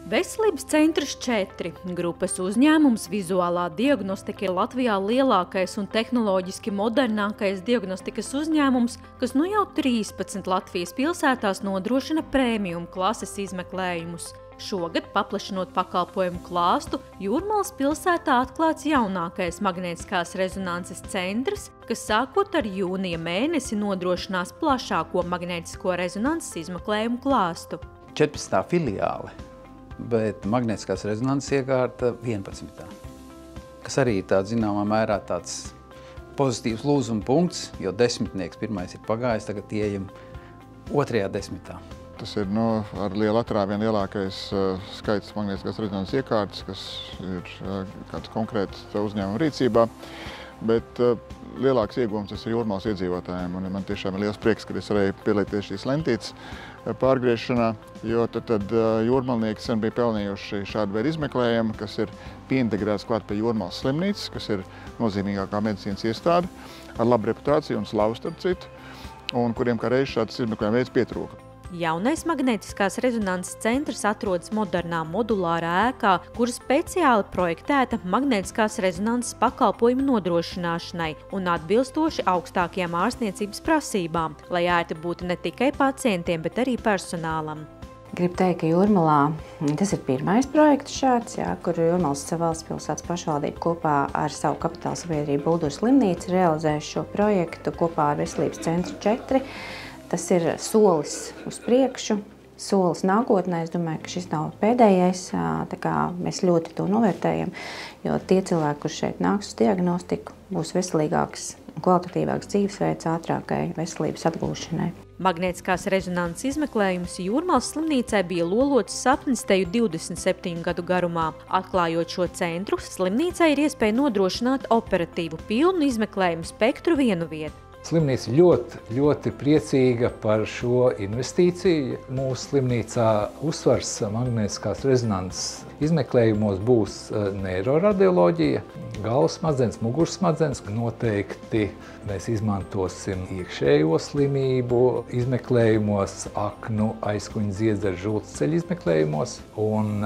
Veselības centrs 4. Grupas uzņēmums Vizuālā diagnostika ir Latvijā lielākais un tehnoloģiski modernākais diagnostikas uzņēmums, kas nu jau 13 Latvijas pilsētās nodrošina prēmium klases izmeklējumus. Šogad, paplašinot pakalpojumu klāstu, Jūrmalas pilsētā atklāts jaunākais magnētiskās rezonanses centrs, kas sākot ar jūnija mēnesi nodrošinās plašāko magnētisko rezonanses izmeklējumu klāstu. 14. filiāle, bet magnētiskās rezonanses iekārta 11. Kas arī ir zināmā mērā tāds pozitīvs lūzuma punkts, jo desmitnieks pirmais ir pagājis, tagad ieejam 2. desmitā. Tas ir ar lielu atrāvienu lielākais skaits magnētiskās rezonanses iekārtas, kas ir kāds konkrēts uzņēmuma rīcībā. Bet lielāks iegūms tas ir Jūrmalas iedzīvotājiem, un man tiešām ir liels prieks, ka es varēju pielieties šīs lentītes pārgriešanā, jo tad jūrmalnieki sen bija pelnījuši šādu veidu izmeklējumu, kas ir pieintegrēts klāt pie Jūrmalas slimnīcas, kas ir nozīmīgākā medicīnas iestāde, ar labu reputāciju un slavu starp citu, un kuriem kā reiz šāds izmeklējuma veids pietrūka. Jaunais magnētiskās rezonanses centrs atrodas modernā modulārā ēkā, kura speciāli projektēta magnētiskās rezonanses pakalpojumu nodrošināšanai un atbilstoši augstākajām ārstniecības prasībām, lai ērti būtu ne tikai pacientiem, bet arī personālam. Gribu teikt, ka Jūrmalā tas ir pirmais projekts šāds, kur Jūrmalas valsts pilsētas pašvaldība kopā ar savu kapitāla sabiedrību Bulduras slimnīcu realizēs šo projektu kopā ar Veselības centru 4. Tas ir solis uz priekšu, solis nākotnē. Es domāju, ka šis nav pēdējais, tā kā mēs ļoti to novērtējam, jo tie cilvēki, kurš šeit nāks uz diagnostiku, būs veselīgāks un kvalitatīvāks dzīvesveids ātrākai veselības atgūšanai. Magnētiskās rezonanses izmeklējums Jūrmalas slimnīcai bija lolots sapnis teju 27 gadu garumā. Atklājot šo centru, slimnīcai ir iespēja nodrošināt operatīvu pilnu izmeklējumu spektru vienu vietu. Slimnīca ļoti priecīga par šo investīciju. Mūsu slimnīcā uzsvars magnētiskās rezonanses izmeklējumos būs neiroradioloģija, galvas smadzenes, muguras smadzenes. Noteikti mēs izmantosim iekšējo slimību izmeklējumos, aknu, aizkuņu dziedzeru žultsceļu izmeklējumos. Un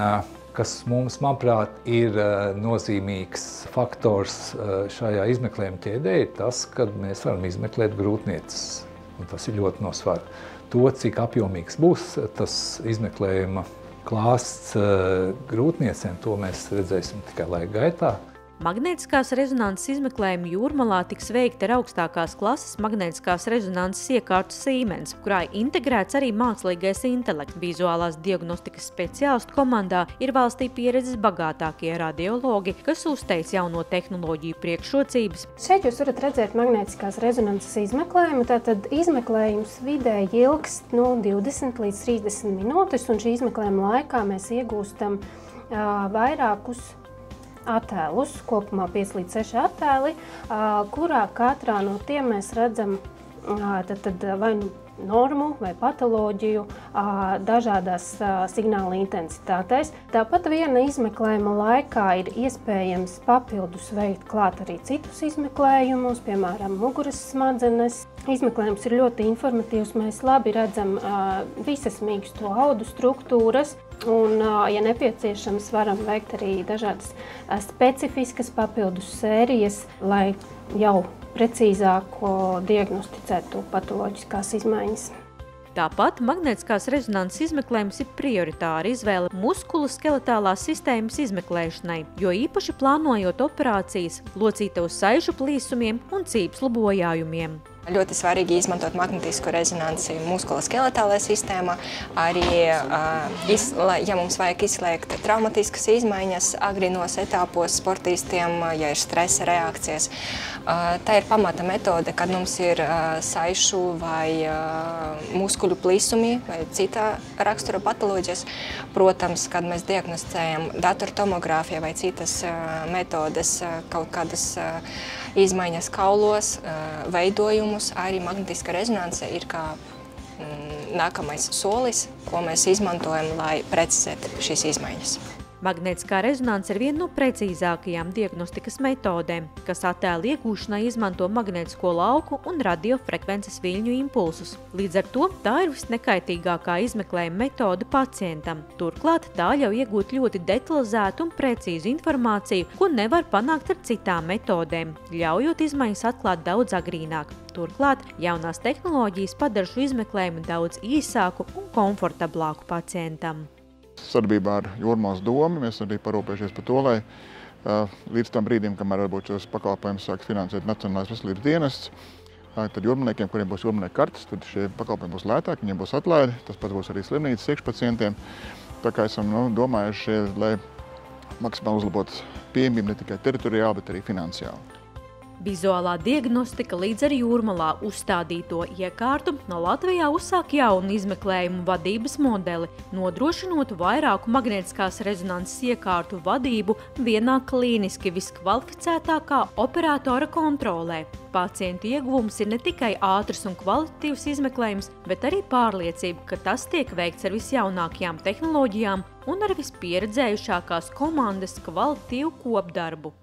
kas mums, manuprāt, ir nozīmīgs faktors šajā izmeklējuma ķēdē, ir tas, ka mēs varam izmeklēt grūtnieces. Un tas ir ļoti nosvara. To, cik apjomīgs būs tas izmeklējuma klāsts grūtniecēm, to mēs redzēsim tikai laika gaitā. Magnētiskās rezonanses izmeklējumi Jūrmalā tiks veikti ar augstākās klases magnētiskās rezonanses iekārtu Siemens, kurā integrēts arī mākslīgais intelekts. Vizuālās diagnostikas speciālistu komandā ir valstī pieredzes bagātākie radiologi, kas uzteic jauno tehnoloģiju priekšrocības. Šeit jūs varat redzēt magnētiskās rezonanses izmeklējumu. Tātad izmeklējums vidēji ilgst 20 līdz 30 minūtes, un šī izmeklējuma laikā mēs iegūstam vairākus attēlus, kopumā 5 līdz 6 attēli, kurā katrā no tiem mēs redzam vai normu vai patoloģiju dažādās signāla intensitātēs. Tāpat viena izmeklējuma laikā ir iespējams papildus veikt klāt arī citus izmeklējumus, piemēram, muguras smadzenes. Izmeklējums ir ļoti informatīvs, mēs labi redzam visas mīksto audu struktūras. Un, ja nepieciešams, varam veikt arī dažādas specifiskas papildus sērijas, lai jau precīzāk diagnosticētu patoloģiskās izmaiņas. Tāpat magnētiskās rezonanses izmeklējums ir prioritāra izvēle muskulu skeletālās sistēmas izmeklēšanai, jo īpaši plānojot operācijas locītavu saižu plīsumiem un cīpslu bojājumiem. Ļoti svarīgi izmantot magnētisko rezonansi muskuloskeletālajā sistēmā, arī, ja mums vajag izslēgt traumatiskas izmaiņas agrinos etapos sportistiem, ja ir stresa reakcijas. Tā ir pamata metode, kad mums ir saišu vai muskuļu plīsumi vai cita rakstura patoloģijas. Protams, kad mēs diagnosticējam datortomogrāfijā vai citas metodes, kaut kādas izmaiņas kaulos, veidojumus, arī magnētiska rezonanse ir kā nākamais solis, ko mēs izmantojam, lai precizētu šīs izmaiņas. Magnētiskā rezonanse ir viena no precīzākajām diagnostikas metodēm, kas attēlu iegūšanai izmanto magnētisko lauku un radiofrekvences viļņu impulsus. Līdz ar to tā ir visnekaitīgākā izmeklējuma metode pacientam. Turklāt tā ļauj iegūt ļoti detalizētu un precīzu informāciju, ko nevar panākt ar citām metodēm, ļaujot izmaiņas atklāt daudz agrīnāk. Turklāt jaunās tehnoloģijas padara šo izmeklējumu daudz īsāku un komfortablāku pacientam. Sadarbībā ar Jūrmālas domu mēs arī parūpējušies par to, lai līdz tam brīdim, kamēr varbūt šos pakalpojumus sāks finansēt Nacionālais veselības dienests, tad jūrmalniekiem, kuriem būs jūrmalnieku kartes, tad šie pakalpojumi būs lētāki, viņiem būs atlaide, tas pats būs arī slimnīcas iekšpacientiem. Tā kā esam domājuši, lai maksimāli uzlabotu pieejamību ne tikai teritoriāli, bet arī finansiāli. Vizuālā diagnostika līdz ar Jūrmalā uzstādīto iekārtu no Latvijā uzsāk jaunu izmeklējumu vadības modeli, nodrošinot vairāku magnētiskās rezonanses iekārtu vadību vienā klīniski viskvalificētākā operatora kontrolē. Pacientu ieguvums ir ne tikai ātrs un kvalitatīvs izmeklējums, bet arī pārliecība, ka tas tiek veikts ar visjaunākajām tehnoloģijām un ar vispieredzējušākās komandas kvalitatīvu kopdarbu.